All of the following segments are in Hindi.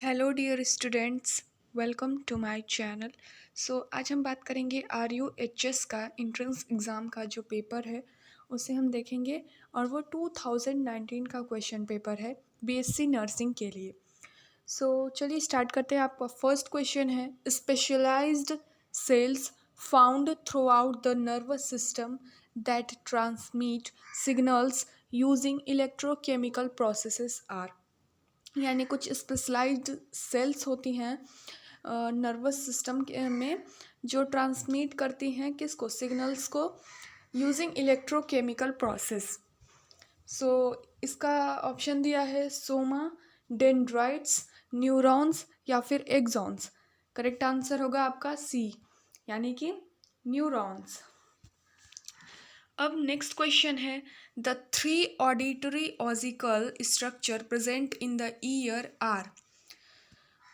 Hello dear students, welcome to my channel. आज हम बात करेंगे RUHS का एंट्रेंस एग्ज़ाम का जो पेपर है उसे हम देखेंगे। और वो 2019 का क्वेश्चन पेपर है BSc नर्सिंग के लिए। चलिए स्टार्ट करते हैं। आपका फर्स्ट क्वेश्चन है, specialised cells found throughout the nervous system that transmit signals using electrochemical processes are. यानी कुछ स्पेशलाइज्ड सेल्स होती हैं नर्वस सिस्टम के में, जो ट्रांसमिट करती हैं किसको, सिग्नल्स को, यूजिंग इलेक्ट्रोकेमिकल प्रोसेस। सो इसका ऑप्शन दिया है सोमा, डेंड्राइट्स, न्यूरॉन्स या फिर एक्सॉन्स। करेक्ट आंसर होगा आपका सी, यानी कि न्यूरॉन्स। अब नेक्स्ट क्वेश्चन है, the three auditory ossicle structure present in the ear are.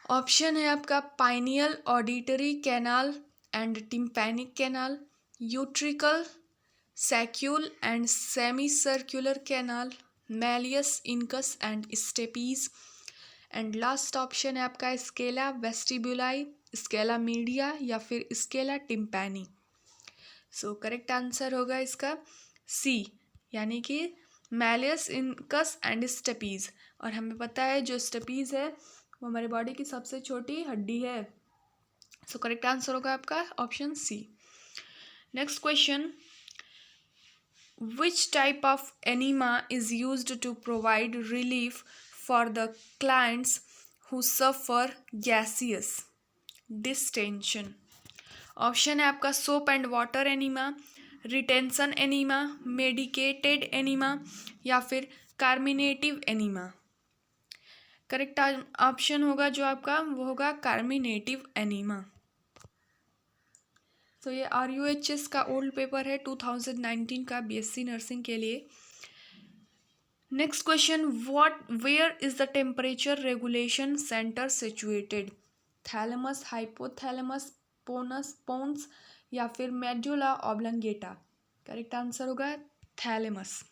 Option है आपका pineal auditory canal and tympanic canal, utricle, saccule and semicircular canal, malleus incus and stapes, and last option है आपका स्केला वेस्टिब्यूलाई, स्केला मीडिया या फिर स्केला टिम्पैनी। करेक्ट आंसर होगा इसका सी, यानी कि मैलियस इनकस एंड स्टेपीज। और हमें पता है जो स्टेपीज है वो हमारी बॉडी की सबसे छोटी हड्डी है। करेक्ट आंसर होगा आपका option C. Next question, which type of enema is used to provide relief for the clients who suffer gaseous distension. Option है आपका soap and water enema, retention enema, medicated enema या फिर कार्मिनेटिव एनीमा। करेक्ट ऑप्शन होगा जो आपका वो होगा कार्मिनेटिव एनीमा। ये RUHS का ओल्ड पेपर है 2019 का BSc नर्सिंग के लिए। Next question, where is the temperature regulation centre situated. Thalamus, hypothalamus, pons या फिर मेडुला ऑब्लंगेटा। करेक्ट आंसर होगा थैलेमस।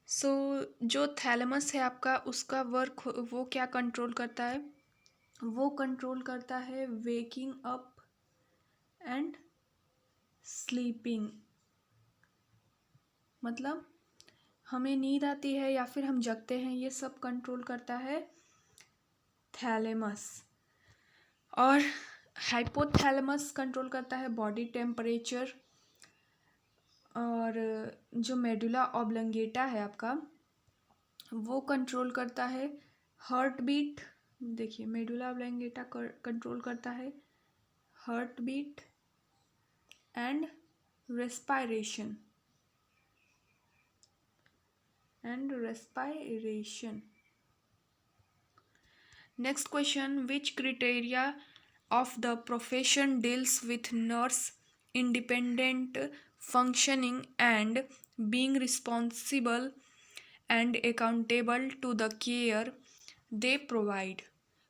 जो थैलेमस है आपका, उसका वर्क वो क्या कंट्रोल करता है, वो कंट्रोल करता है वेकिंग अप एंड स्लीपिंग। मतलब हमें नींद आती है या फिर हम जगते हैं, ये सब कंट्रोल करता है थैलेमस। और हाइपोथैलेमस कंट्रोल करता है बॉडी टेम्परेचर। और जो मेडुला ऑब्लंगेटा है आपका, वो कंट्रोल करता है हार्ट बीट। देखिए मेडुला ऑब्लंगेटा कंट्रोल करता है heart beat and respiration Next question, which criteria of the profession deals with nurse independent functioning and being responsible and accountable to the care they provide।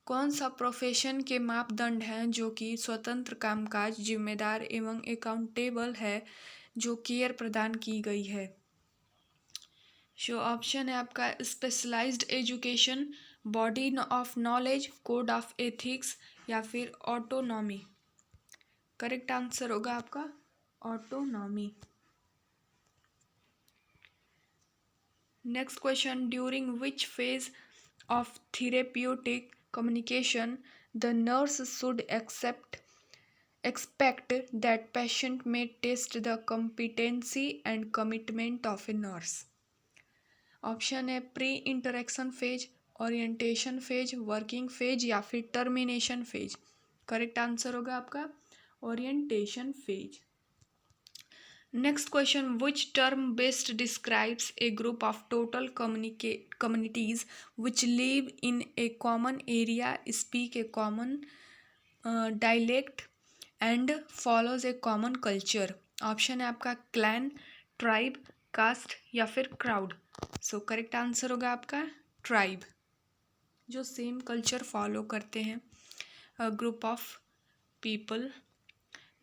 कौन सा प्रोफेशन के मापदंड हैं जो कि स्वतंत्र कामकाज, जिम्मेदार एवं अकाउंटेबल है जो केयर प्रदान की गई है। ऑप्शन है आपका specialised education, body of knowledge, code of ethics या फिर ऑटोनॉमी। करेक्ट आंसर होगा आपका autonomy. Next question, during which phase of therapeutic communication the nurse should expect that patient may test the competency and commitment of a nurse। Option है pre interaction phase, orientation phase, working phase या फिर टर्मिनेशन फेज। करेक्ट आंसर होगा आपका orientation phase. Next question, which term best describes a group of total communities which live in a common area, speak a common dialect and follows a common culture। Option है आपका क्लैन, ट्राइब, कास्ट या फिर क्राउड। करेक्ट आंसर होगा आपका ट्राइब, जो सेम कल्चर फॉलो करते हैं, group of people.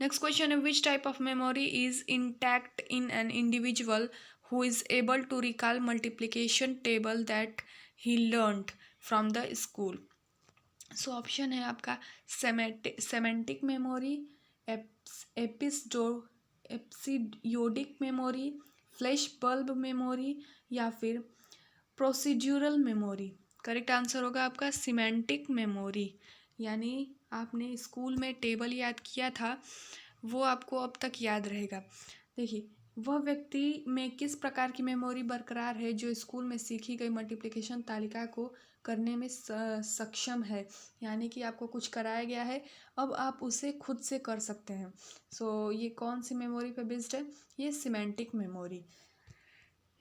Next question है, which type of memory is intact in an individual who is able to recall multiplication table that he learned from the school. So option है आपका semantic memory, episode episodic memory, flashbulb memory, या फिर प्रोसीड्यूरल मेमोरी। करेक्ट आंसर होगा आपका सिमेंटिक मेमोरी। यानी आपने स्कूल में टेबल याद किया था, वो आपको अब तक याद रहेगा। देखिए, वह व्यक्ति में किस प्रकार की मेमोरी बरकरार है जो स्कूल में सीखी गई मल्टीप्लिकेशन तालिका को करने में सक्षम है। यानी कि आपको कुछ कराया गया है, अब आप उसे खुद से कर सकते हैं। सो ये कौन सी मेमोरी पे बेस्ड है? ये semantic memory.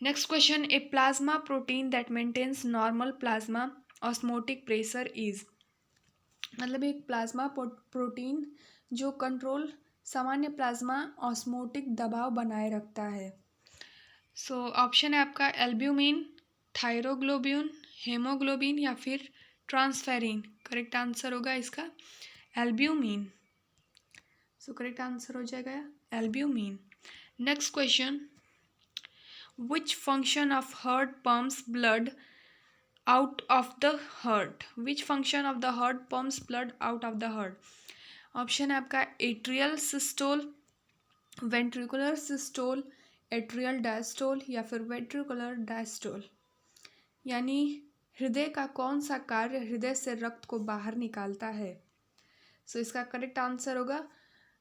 Next question, a plasma protein that maintains normal plasma osmotic pressure is. मतलब एक प्लाज्मा प्रोटीन जो कंट्रोल सामान्य प्लाज्मा ऑस्मोटिक दबाव बनाए रखता है। सो ऑप्शन है आपका एल्ब्यूमिन, थायरोग्लोबिन, हेमोग्लोबिन, या फिर ट्रांसफेरिन। करेक्ट आंसर होगा इसका एल्ब्यूमिन। सो करेक्ट आंसर हो जाएगा albumin. Next question, which function of heart pumps blood out of the heart? Which function of the heart pumps blood out of the heart? Option है आपका atrial systole, ventricular systole, atrial diastole, या फिर वेंट्रिकुलर डायस्टोल। यानी हृदय का कौन सा कार्य हृदय से रक्त को बाहर निकालता है? सो इसका करेक्ट आंसर होगा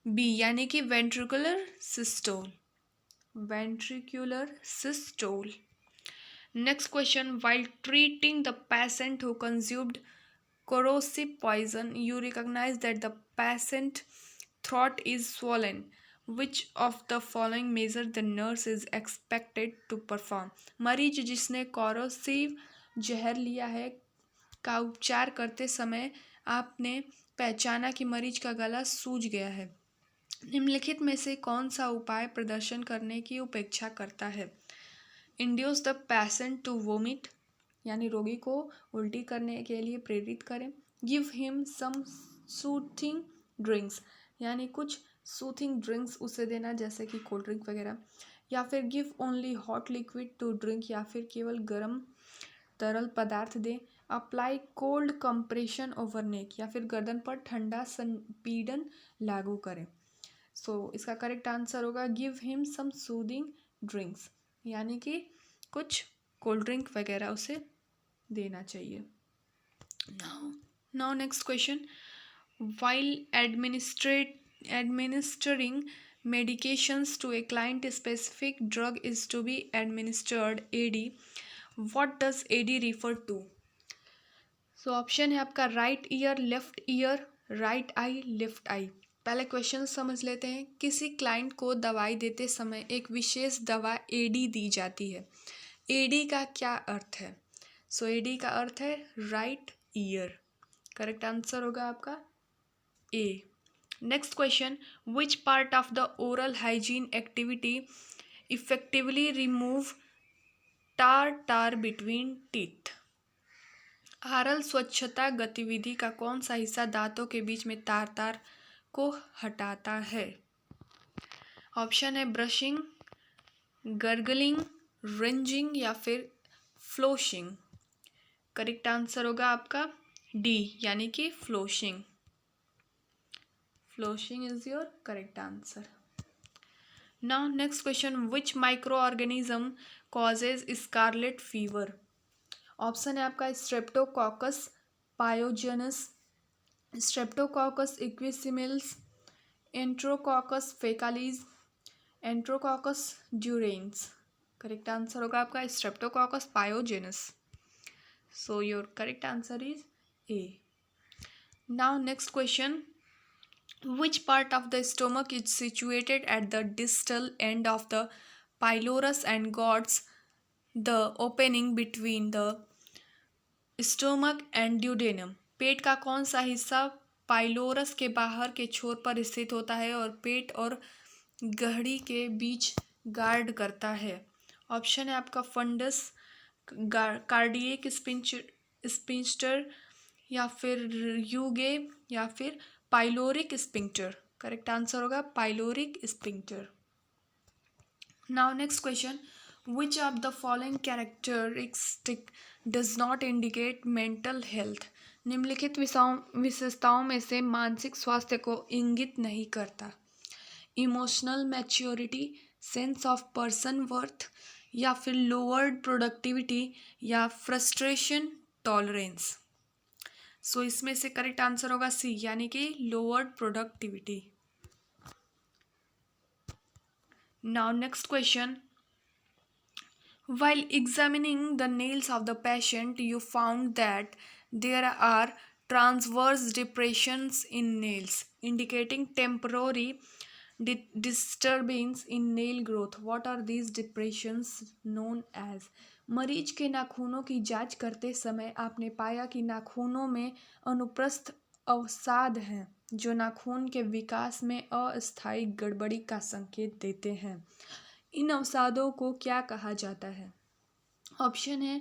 बी, यानी कि ventricular systole. ventricular systole. Next question, while treating the patient who consumed corrosive poison, you recognize that the patient throat is swollen. Which of the following measure the nurse is expected to perform? मरीज जिसने corrosive जहर लिया है का उपचार करते समय आपने पहचाना कि मरीज का गला सूज गया है। निम्नलिखित में से कौन सा उपाय प्रदर्शन करने की उपेक्षा करता है? Induce the patient to vomit, यानी रोगी को उल्टी करने के लिए प्रेरित करें। Give him some soothing drinks, यानी कुछ सूथिंग ड्रिंक्स उसे देना, जैसे कि कोल्ड ड्रिंक वगैरह। या फिर give only hot liquid to drink, या फिर केवल गर्म तरल पदार्थ दें। Apply cold compression over neck, या फिर गर्दन पर ठंडा संपीड़न लागू करें। सो इसका करेक्ट आंसर होगा give him some soothing drinks, यानी कि कुछ कोल्ड ड्रिंक वगैरह उसे देना चाहिए। Now next question, while administering medications to a client, specific drug is to be administered, AD. What does AD refer to? So option है आपका right ear, left ear, right eye, left eye. पहले क्वेश्चन समझ लेते हैं। किसी क्लाइंट को दवाई देते समय एक विशेष दवा एडी दी जाती है। एडी का क्या अर्थ है? सो एडी का अर्थ है राइट ईयर। करेक्ट आंसर होगा आपका A. Next question, which part of the oral hygiene activity effectively remove tar between teeth? Oral स्वच्छता गतिविधि का कौन सा हिस्सा दांतों के बीच में तार को हटाता है? ऑप्शन है ब्रशिंग, गर्गलिंग, रिंजिंग, या फिर फ्लोशिंग। करेक्ट आंसर होगा आपका डी, यानी कि flossing. Flossing is your correct answer. Now next question, which microorganism causes scarlet fever? Option है आपका streptococcus pyogenes, streptococcus equisimilis, enterococcus faecalis, enterococcus durans. Correct answer होगा आपका streptococcus pyogenes. So your correct answer is A. Now next question, which part of the stomach is situated at the distal end of the pylorus and guards the opening between the stomach and duodenum? पेट का कौन सा हिस्सा पाइलोरस के बाहर के छोर पर स्थित होता है और पेट और गहड़ी के बीच गार्ड करता है? ऑप्शन है आपका फंडस, कार्डियक स्पिंक्टर, या फिर यूगे, या फिर पाइलोरिक स्पिंक्टर। करेक्ट आंसर होगा pyloric sphincter. Now next question, which of the following characteristic does not indicate mental health? निम्नलिखित विशेषताओं में से मानसिक स्वास्थ्य को इंगित नहीं करता? Emotional maturity, sense of person worth, या फिर लोअर्ड प्रोडक्टिविटी, या फ्रस्ट्रेशन टॉलरेंस। सो इसमें से करेक्ट आंसर होगा सी, यानी कि lowered productivity. Now next question, while examining the nails of the patient, you found that there are transverse depressions in nails, indicating temporary disturbance in nail growth. What are these depressions known as? मरीज के नाखूनों की जांच करते समय आपने पाया कि नाखूनों में अनुप्रस्थ अवसाद हैं जो नाखून के विकास में अस्थायी गड़बड़ी का संकेत देते हैं। इन अवसादों को क्या कहा जाता है? ऑप्शन है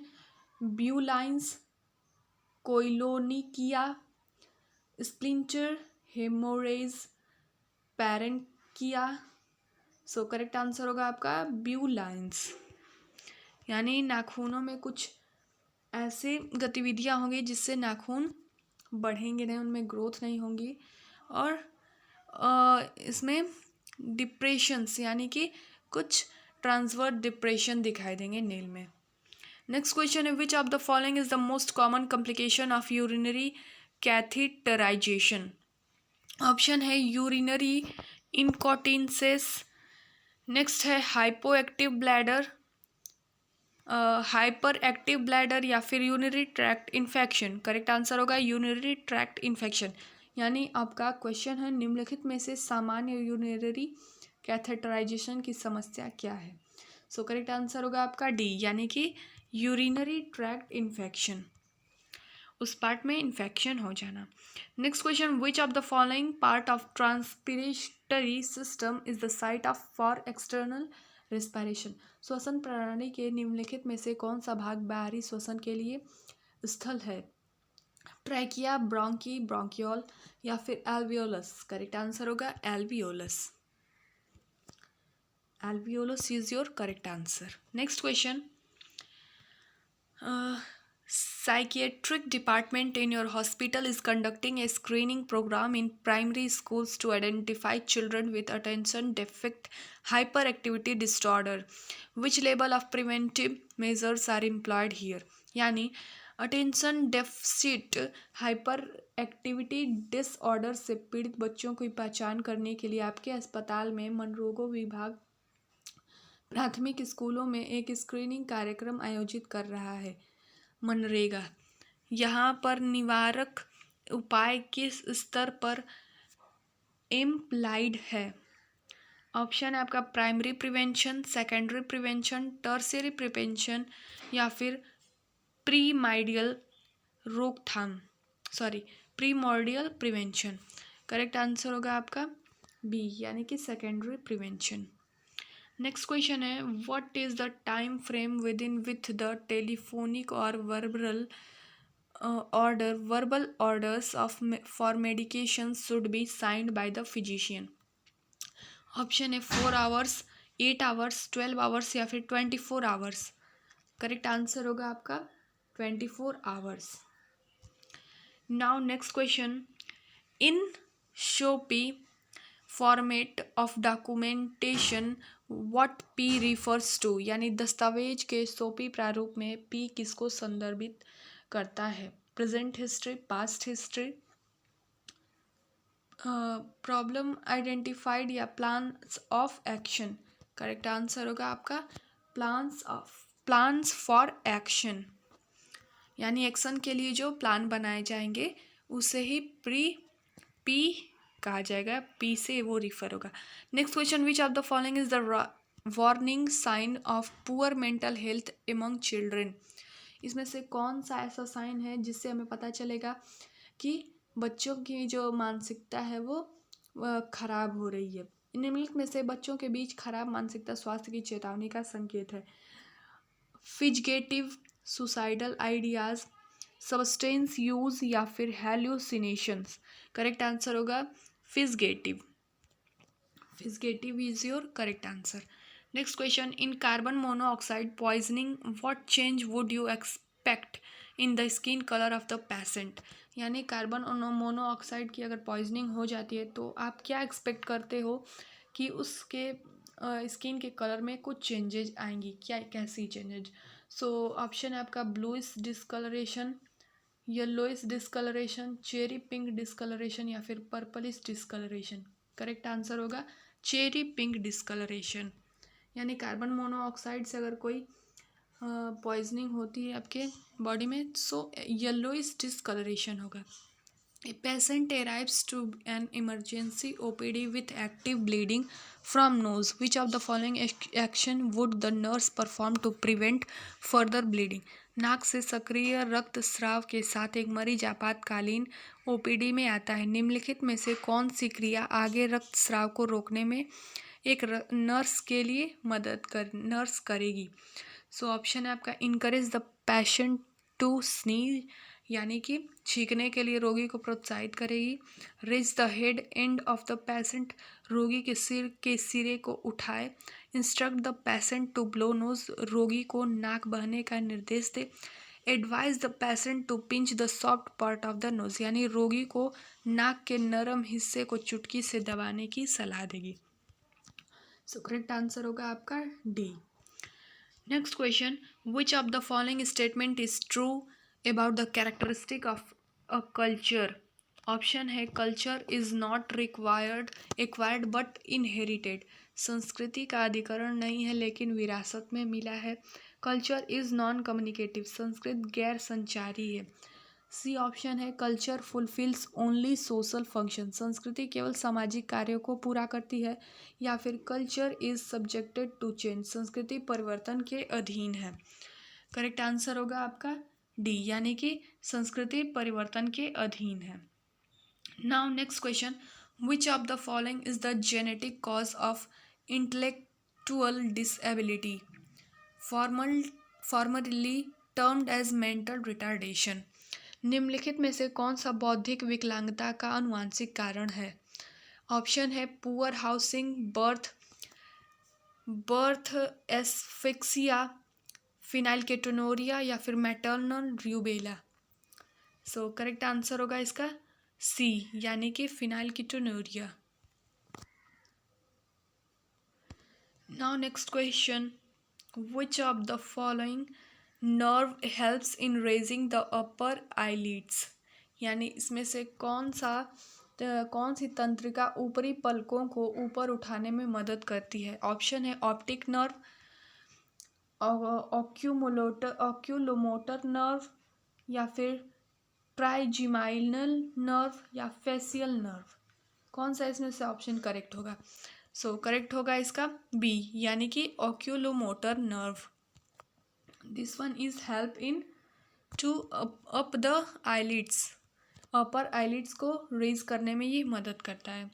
Beau's lines, koilonychia, splinter, haemorrhage, paronychia. So correct answer होगा आपका ब्यूलाइंस, यानी नाखूनों में कुछ ऐसे गतिविधियां होंगी जिससे नाखून बढ़ेंगे नहीं, उनमें ग्रोथ नहीं होंगी, और इसमें डिप्रेशंस यानी कि कुछ ट्रांसवर्स डिप्रेशन दिखाई देंगे नेल में। नेक्स्ट क्वेश्चन है, which of the following is the most common complication of urinary catheterization? Option है यूरिनरी इनकॉन्टिनेंस, नेक्स्ट है hypoactive bladder, hyperactive bladder, या फिर urinary tract infection. Correct answer होगा यूरिनरी ट्रैक्ट इन्फेक्शन। यानी आपका क्वेश्चन है निम्नलिखित में से सामान्य यूरिनरी कैथेटराइजेशन की समस्या क्या है? सो करेक्ट आंसर होगा आपका डी, यानी कि यूरिनरी ट्रैक्ट इन्फेक्शन, उस पार्ट में इन्फेक्शन हो जाना। Next question, which of the following part of respiratory system is the site of for external respiration? श्वसन प्रणाली के निम्नलिखित में से कौन सा भाग बाहरी श्वसन के लिए स्थल है? ट्रैकिया, ब्रोंकी, ब्रोंकियोल, या फिर एल्वियोलस। करेक्ट आंसर होगा alveolus. Alveolus is your correct answer. Next question, psychiatric department in your hospital is conducting a screening program in primary schools to identify children with attention deficit hyperactivity disorder. Which level of preventive measures are employed here? यानी attention deficit hyper activity disorder से पीड़ित बच्चों की पहचान करने के लिए आपके अस्पताल में मनोरोगों विभाग प्राथमिक स्कूलों में एक स्क्रीनिंग कार्यक्रम आयोजित कर रहा है। मनरेगा यहाँ पर निवारक उपाय किस स्तर पर एम्प्लाइड है? ऑप्शन है आपका primary prevention, secondary prevention, tertiary prevention, या फिर प्रीमाइडियल रोकथाम, प्रीमोर्डियल प्रिवेंशन। करेक्ट आंसर होगा आपका बी, यानी कि सेकेंडरी प्रिवेंशन। नेक्स्ट क्वेश्चन है, what is the time frame within with the telephonic और verbal orders of for medication should be signed by the physician? Option है 4 आवर्स, 8 आवर्स, 12 आवर्स, या फिर 24 आवर्स। करेक्ट आंसर होगा आपका 24 hours. Now next question, in SOAPIE format of documentation what P refers to? यानी दस्तावेज के सोपी प्रारूप में पी किसको संदर्भित करता है? Present history, past history, problem identified, या plans of action. Correct answer होगा आपका प्लान्स फॉर एक्शन, यानी एक्शन के लिए जो प्लान बनाए जाएंगे उसे ही पी कहा जाएगा, पी से वो रिफर होगा। Next question, which of the following is the warning sign of poor mental health among children? इसमें से कौन सा ऐसा साइन है जिससे हमें पता चलेगा कि बच्चों की जो मानसिकता है वो खराब हो रही है? निम्नलिखित में से बच्चों के बीच खराब मानसिकता स्वास्थ्य की चेतावनी का संकेत है? Fidgety, suicidal ideas, substance use, या फिर हेल्यूसिनेशंस। करेक्ट आंसर होगा fidgety. Fidgety is your correct answer. Next question, in carbon monoxide poisoning what change would you expect in the skin colour of the patient? यानी कार्बन मोनोऑक्साइड की अगर पॉइजनिंग हो जाती है तो आप क्या एक्सपेक्ट करते हो कि उसके स्किन के कलर में कुछ चेंजेज आएंगी, क्या कैसी चेंजेज? सो ऑप्शन है आपका bluish discolouration, yellowish discolouration, cherry pink discolouration या फिर पर्पलिश डिस्कलरेशन। करेक्ट आंसर होगा चेरी पिंक डिस्कलरेशन। यानी कार्बन मोनोऑक्साइड से अगर कोई पॉइजनिंग होती है आपके बॉडी में, सो येलोइश डिस्कलरेशन होगा। A patient arrives to an emergency OPD with active bleeding from nose. Which of the following action would the nurse perform to prevent further bleeding? नाक से सक्रिय रक्तस्राव के साथ एक मरीज आपातकालीन ओपीडी में आता है। निम्नलिखित में से कौन सी क्रिया आगे रक्तस्राव को रोकने में एक नर्स करेगी? सो ऑप्शन है आपका encourage the patient to sneeze, यानी कि छींकने के लिए रोगी को प्रोत्साहित करेगी। Raise the head end of the patient, रोगी के सिर के सिरे को उठाए। Instruct the patient to blow nose, रोगी को नाक बहने का निर्देश दे। Advise the patient to pinch the soft part of the nose, यानी रोगी को नाक के नरम हिस्से को चुटकी से दबाने की सलाह देगी। सो करेक्ट आंसर होगा आपका D. Next question, which of the following statement is true about the characteristic of a culture? Option है culture is not acquired but inherited, संस्कृति का अधिकरण नहीं है लेकिन विरासत में मिला है। Culture is non communicative, Sanskrit गैर संचारी है। सी ऑप्शन है culture fulfils only social function, संस्कृति केवल सामाजिक कार्यों को पूरा करती है। या फिर culture is subjected to change, संस्कृति परिवर्तन के अधीन है। करेक्ट आंसर होगा आपका डी, यानी कि संस्कृति परिवर्तन के अधीन है। Now next question, which of the following is the genetic cause of intellectual disability, formally termed as mental retardation? निम्नलिखित में से कौन सा बौद्धिक विकलांगता का आनुवांशिक कारण है? ऑप्शन है poor housing, birth asphyxia, phenylketonuria या फिर maternal rubella. So correct answer होगा इसका सी, यानी कि phenylketonuria. Now next question, which of the following nerve helps in raising the upper eyelids, यानी इसमें से कौन सी तंत्रिका ऊपरी पलकों को ऊपर उठाने में मदद करती है? ऑप्शन है ऑप्टिक नर्व, ऑक्यूलोमोटर नर्व या फिर ट्राइजिमाइनल नर्व या फेसियल नर्व। कौन सा इसमें से ऑप्शन करेक्ट होगा? सो करेक्ट होगा इसका बी, यानी कि oculomotor nerve. This one is help in to up the eyelids, upper eyelids को रेज करने में ये मदद करता है।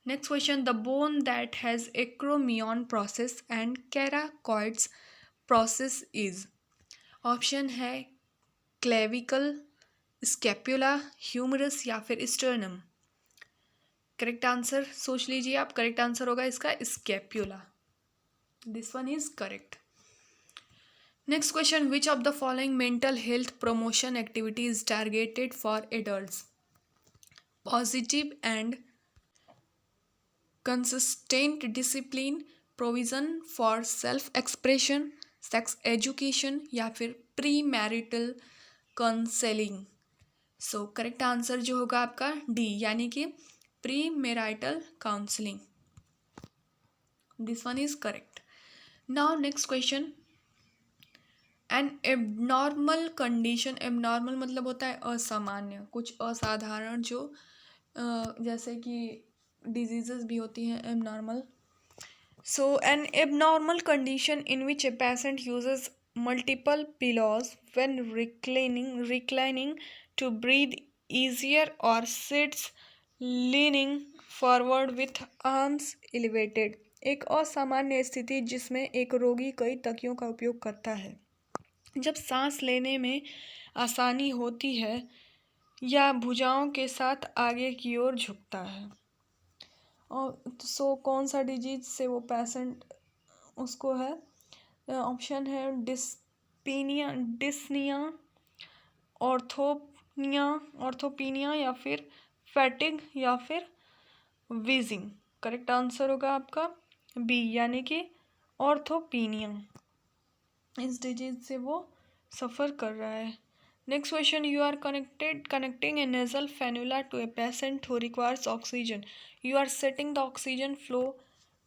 Next question, the bone that has acromion process and coracoids process is? Option है क्लेविकल, स्कैपुला, ह्यूमरस या फिर स्टर्नम। करेक्ट आंसर सोच लीजिए आप, करेक्ट आंसर होगा इसका scapula. This one is correct. Next question, which of the following mental health promotion activity is targeted for adults? Positive and consistent discipline, provision for self expression, sex education या फिर प्री मैरिटल काउंसलिंग। सो करेक्ट आंसर जो होगा आपका डी, यानी कि pre marital counselling. This one is correct. Now next question, N abnormal condition, abnormal मतलब होता है असामान्य, कुछ असाधारण, जो जैसे कि डिजीजेस भी होती हैं abnormal. So an abnormal condition in which a patient uses multiple pillows when reclining to breathe easier और sits leaning forward with arms elevated, एक असामान्य स्थिति जिसमें एक रोगी कई तकियों का उपयोग करता है जब सांस लेने में आसानी होती है या भुजाओं के साथ आगे की ओर झुकता है। और सो कौन सा डिजीज से वो पेशेंट उसको है? ऑप्शन है डिस्निया, ऑर्थोप्टोसिस ऑर्थोपीनिया या फिर फैटिग या फिर वीजिंग। करेक्ट आंसर होगा आपका बी, यानी कि ऑर्थोपीनिया। इस डिजीज से वो सफ़र कर रहा है। Next question, you are connecting a nasal cannula to a patient who requires oxygen. You are setting the oxygen flow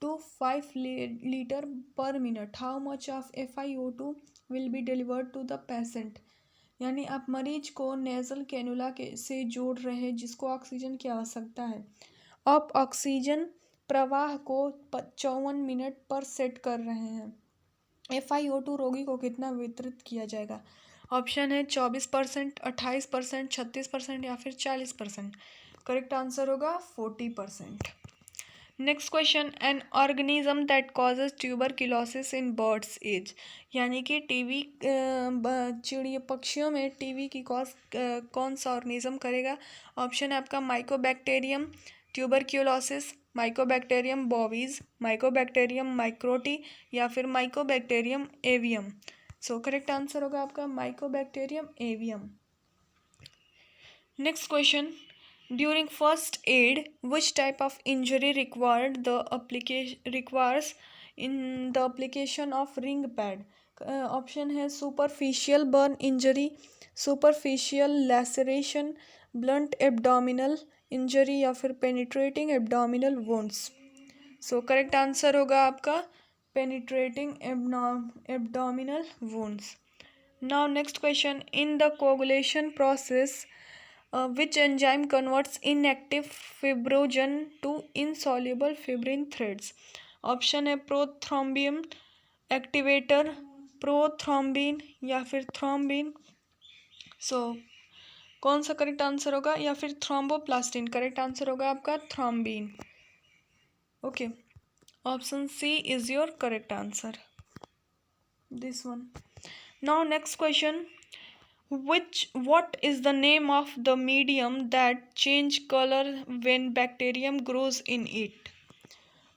to 5 liter per minute. How much of FiO2 will be delivered to the patient? यानी आप मरीज को नेजल कैनुला के से जोड़ रहे हैं जिसको ऑक्सीजन की आवश्यकता है। आप ऑक्सीजन प्रवाह को 54 मिनट पर सेट कर रहे हैं। FiO2 रोगी को कितना वितरित किया जाएगा? ऑप्शन है 24%, 28%, 36% या फिर 40%। करेक्ट आंसर होगा 40%। Next question, an organism that causes tuberculosis in birds is. यानी कि टीबी चिड़िया पक्षियों में टीबी की कॉज कौन सा ऑर्गेनिज्म करेगा? ऑप्शन है आपका माइकोबैक्टीरियम ट्यूबरक्लोसिस, माइकोबैक्टीरियम बोवीज, माइकोबैक्टीरियम माइक्रोटी या फिर माइकोबैक्टीरियम एवियम। सो करेक्ट आंसर होगा आपका Mycobacterium avium. Next question, during first aid, which type of injury requires in the application of ring pad? Option है superficial burn injury, superficial laceration, blunt abdominal injury या फिर penetrating abdominal wounds. So correct answer होगा आपका penetrating abdominal wounds. Now next question, in the coagulation process which enzyme converts inactive fibrogen to insoluble fibrin threads? Option है प्रोथ्रोम्बियम एक्टिवेटर, प्रोथ्रोम्बिन या फिर थ्रोम्बिन। सो कौन सा करेक्ट आंसर होगा? या फिर थ्रोम्बोप्लास्टिन। करेक्ट आंसर होगा आपका thrombin. Okay, option C is your correct answer, this one. Now next question, what is the name of the medium that change color when bacterium grows in it?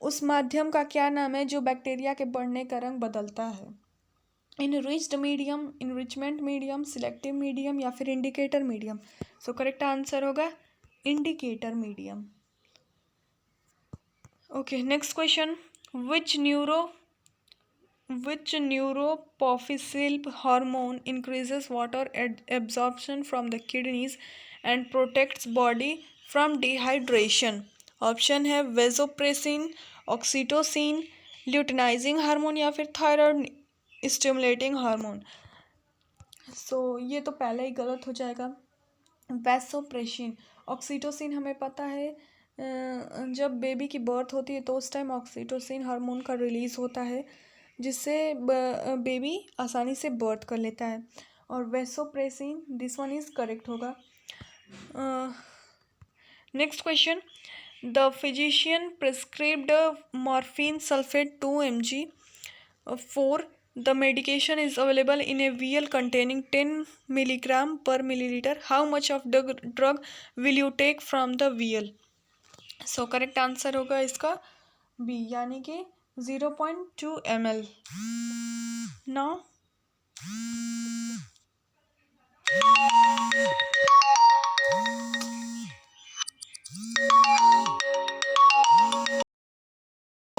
उस माध्यम का क्या नाम है जो बैक्टीरिया के बढ़ने का रंग बदलता है? Enriched medium, enrichment medium, selective medium या फिर indicator medium. So correct answer होगा indicator medium. Okay, next question, which neuropofficeal hormone increases water absorption from the kidneys and protects body from dehydration? Option है वेजोप्रेसिन, ऑक्सीटोसिन, ल्यूटिनाइजिंग हार्मोन या फिर थायराइड स्टिमुलेटिंग हार्मोन। सो ये तो पहले ही गलत हो जाएगा। वेसोप्रेसिन, ऑक्सीटोसिन हमें पता है जब बेबी की बर्थ होती है तो उस टाइम ऑक्सीटोसिन हार्मोन का रिलीज़ होता है जिससे बेबी आसानी से बर्थ कर लेता है। और vasopressin, this one is correct होगा। Next question, the physician prescribed morphine sulphate 2 mg for the medication is available in a vial containing 10 milligram per milliliter. How much of the drug will you take from the vial? So correct answer होगा इसका बी, यानी कि 0.2 ml। Now